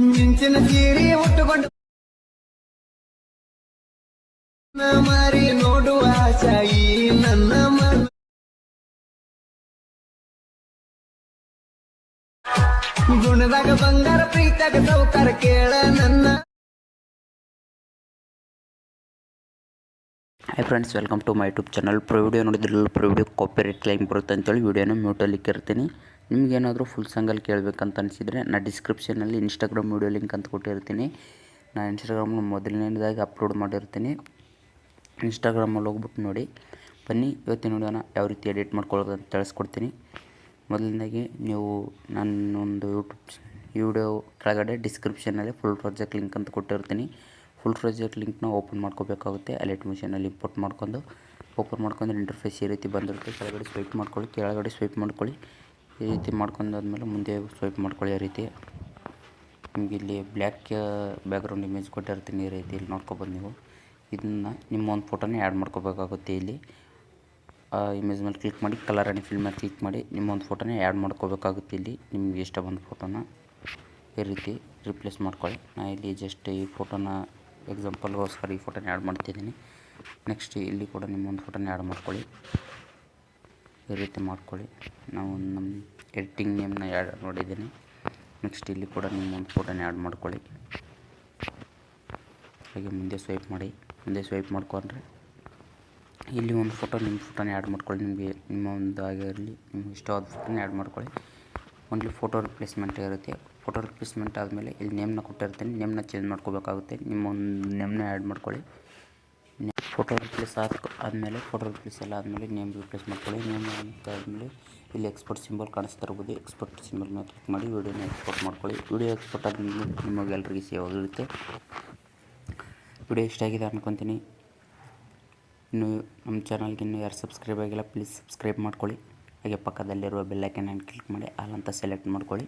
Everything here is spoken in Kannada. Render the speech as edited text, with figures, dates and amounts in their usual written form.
ಮಿಂಚಿನ ಸೀರೆ ಉಟ್ಟುಕೊಂಡು ಮಾರಿ ನೋಡುವ ಆಶಾಯಿ ನನ್ನ ಮನ ಗುಣದಾಗ ಬಂಗಾರ ಪ್ರೀತಾಗ ಸೌಕಾರ ಕೇಳ ನನ್ನ. Hi friends, welcome to my YouTube channel. Video ನೋಡಿದ್ರಲ್ಲ, ವಿಡಿಯೋ ಕಾಪಿರೈಟ್ ಕ್ಲೈಮ್ ಬರುತ್ತೆ ಅಂತೇಳಿ ವಿಡಿಯೋನ ಮ್ಯೂಟಲ್ಲಿ ಇಕ್ಕಿರ್ತೀನಿ. ನಿಮಗೇನಾದರೂ ಫುಲ್ ಸಾಂಗಲ್ಲಿ ಕೇಳಬೇಕಂತ ಅನಿಸಿದರೆ ನಾನು ಡಿಸ್ಕ್ರಿಪ್ಷನಲ್ಲಿ ಇನ್ಸ್ಟಾಗ್ರಾಮ್ ವಿಡಿಯೋ ಲಿಂಕ್ ಅಂತ ಕೊಟ್ಟಿರ್ತೀನಿ. ನಾನು ಇನ್ಸ್ಟಾಗ್ರಾಮ್ನ ಮೊದಲನೇದಾಗಿ ಅಪ್ಲೋಡ್ ಮಾಡಿರ್ತೀನಿ. ಇನ್ಸ್ಟಾಗ್ರಾಮಲ್ಲಿ ಹೋಗ್ಬಿಟ್ಟು ನೋಡಿ ಬನ್ನಿ. ಇವತ್ತಿನ ನೋಡೋಣ ಯಾವ ರೀತಿ ಎಡಿಟ್ ಮಾಡ್ಕೊಳ್ಳೋದು ಅಂತ ತಿಳಿಸ್ಕೊಡ್ತೀನಿ. ಮೊದಲನೇದಾಗಿ ನೀವು ನನ್ನೊಂದು ವಿಡಿಯೋ ಕೆಳಗಡೆ ಡಿಸ್ಕ್ರಿಪ್ಷನಲ್ಲಿ ಫುಲ್ ಪ್ರಾಜೆಕ್ಟ್ ಲಿಂಕ್ ಅಂತ ಕೊಟ್ಟಿರ್ತೀನಿ. ಫುಲ್ ಪ್ರಾಜೆಕ್ಟ್ ಲಿಂಕ್ನ ಓಪನ್ ಮಾಡ್ಕೋಬೇಕಾಗುತ್ತೆ. ಅಲೈಟ್ ಮಿಷನಲ್ಲಿ ಇಂಪೋರ್ಟ್ ಓಪನ್ ಮಾಡ್ಕೊಂಡ್ರೆ ಇಂಟರ್ಫೇಸ್ ಈ ರೀತಿ ಬಂದಿರುತ್ತೆ. ಕೆಳಗಡೆ ಸ್ವೈಪ್ ಮಾಡ್ಕೊಳ್ಳಿ, ಕೆಳಗಡೆ ಸ್ವೈಪ್ ಮಾಡ್ಕೊಳ್ಳಿ. ಈ ರೀತಿ ಮಾಡ್ಕೊಂಡಾದ್ಮೇಲೆ ಮುಂದೆ ಸ್ವೈಪ್ ಮಾಡ್ಕೊಳ್ಳಿ. ಈ ರೀತಿ ನಿಮಗೆ ಇಲ್ಲಿ ಬ್ಲ್ಯಾಕ್ ಬ್ಯಾಕ್ಗ್ರೌಂಡ್ ಇಮೇಜ್ ಕೊಟ್ಟಿರ್ತೀನಿ. ಈ ರೀತಿ ಇಲ್ಲಿ ನೋಡ್ಕೊಬೋದು. ನೀವು ಇದನ್ನು ನಿಮ್ಮ ಒಂದು ಫೋಟೋನ ಆ್ಯಡ್ ಮಾಡ್ಕೋಬೇಕಾಗುತ್ತೆ. ಇಲ್ಲಿ ಇಮೇಜ್ ಮೇಲೆ ಕ್ಲಿಕ್ ಮಾಡಿ, ಕಲರ್ ಆ್ಯಂಡ್ ಫಿಲ್ ಮೇಲೆ ಕ್ಲಿಕ್ ಮಾಡಿ ನಿಮ್ಮ ಒಂದು ಫೋಟೋನ ಆ್ಯಡ್ ಮಾಡ್ಕೋಬೇಕಾಗುತ್ತೆ. ಇಲ್ಲಿ ನಿಮಗೆ ಇಷ್ಟ ಬಂದ ಫೋಟೋನ ಈ ರೀತಿ ರಿಪ್ಲೇಸ್ ಮಾಡ್ಕೊಳ್ಳಿ. ನಾನು ಇಲ್ಲಿ ಜಸ್ಟ್ ಈ ಫೋಟೋನ ಎಕ್ಸಾಂಪಲ್ಗೋಸ್ಕರ ಈ ಫೋಟೋನ ಆ್ಯಡ್ ಮಾಡ್ತಿದ್ದೀನಿ. ನೆಕ್ಸ್ಟ್ ಇಲ್ಲಿ ಕೂಡ ನಿಮ್ಮೊಂದು ಫೋಟೋನ ಆ್ಯಡ್ ಮಾಡ್ಕೊಳ್ಳಿ. ಈ ರೀತಿ ಮಾಡ್ಕೊಳ್ಳಿ. ನಾವು ನಮ್ಮ ಎಡಿಟಿಂಗ್ ನೇಮ್ನ ಆ್ಯಡ್ ಮಾಡಿದ್ದೀನಿ. ನೆಕ್ಸ್ಟ್ ಇಲ್ಲಿ ಕೂಡ ನಿಮ್ಮೊಂದು ಫೋಟೋನ ಆ್ಯಡ್ ಮಾಡ್ಕೊಳ್ಳಿ. ಹಾಗೆ ಮುಂದೆ ಸ್ವೈಪ್ ಮಾಡಿ. ಮುಂದೆ ಸ್ವೈಪ್ ಮಾಡ್ಕೊಂಡ್ರೆ ಇಲ್ಲಿ ಒಂದು ನಿಮ್ಮ ಫೋಟೋನ ಆ್ಯಡ್ ಮಾಡ್ಕೊಳ್ಳಿ. ನಿಮಗೆ ನಿಮ್ಮ ಒಂದು ಆಗಿರಲಿ, ನಿಮ್ಗೆ ಇಷ್ಟವಾದ ಫೋಟೋನ ಆ್ಯಡ್ ಮಾಡ್ಕೊಳ್ಳಿ. ಓನ್ಲಿ ಫೋಟೋ ರಿಪ್ಲೇಸ್ಮೆಂಟ್ ಇರುತ್ತೆ. ಫೋಟೋ ರಿಪ್ಲೇಸ್ಮೆಂಟ್ ಆದಮೇಲೆ ಇಲ್ಲಿ ನೇಮ್ನ ಕೊಟ್ಟಿರ್ತೀನಿ. ನೇಮ್ನ ಚೇಂಜ್ ಮಾಡ್ಕೋಬೇಕಾಗುತ್ತೆ. ನಿಮ್ಮ ಒಂದು ನೇಮ್ನ ಆ್ಯಡ್ ಮಾಡ್ಕೊಳ್ಳಿ. ಫೋಟೋ ರಿಪ್ಲೇಸ್ ಆದಮೇಲೆ ಫೋಟೋ ರಿಪ್ಲೇಸ್ ಎಲ್ಲ ಆದಮೇಲೆ ನೇಮ್ ರಿಪ್ಲೇಸ್ ಮಾಡ್ಕೊಳ್ಳಿ. ನೇಮ್ ಆದಮೇಲೆ ಇಲ್ಲಿ ಎಕ್ಸ್ಪೋರ್ಟ್ ಸಿಂಬಲ್ ಕಾಣಿಸ್ತಾ ಇರ್ಬೋದು. ಎಕ್ಸ್ಪೋರ್ಟ್ ಸಿಂಬಲ್ ಮೇಲೆ ಕ್ಲಿಕ್ ಮಾಡಿ ವಿಡಿಯೋನ ಎಕ್ಸ್ಪೋರ್ಟ್ ಮಾಡ್ಕೊಳ್ಳಿ. ವಿಡಿಯೋ ಎಕ್ಸ್ಪೋರ್ಟ್ ಆದಮೇಲೆ ನಿಮಗೆಲ್ಲರಿಗೂ ಸೇವ್ ಆಗಿರುತ್ತೆ. ವಿಡಿಯೋ ಇಷ್ಟ ಆಗಿದೆ ಅನ್ಕೊತೀನಿ. ಇನ್ನು ನಮ್ಮ ಚಾನಲ್ಗೆ ಇನ್ನೂ ಯಾರು ಸಬ್ಸ್ಕ್ರೈಬ್ ಆಗಿಲ್ಲ, ಪ್ಲೀಸ್ ಸಬ್ಸ್ಕ್ರೈಬ್ ಮಾಡ್ಕೊಳ್ಳಿ. ಹಾಗೆ ಪಕ್ಕದಲ್ಲಿರುವ ಬೆಲ್ ಐಕನ್ ಕ್ಲಿಕ್ ಮಾಡಿ ಆಲ್ ಅಂತ ಸೆಲೆಕ್ಟ್ ಮಾಡ್ಕೊಳ್ಳಿ.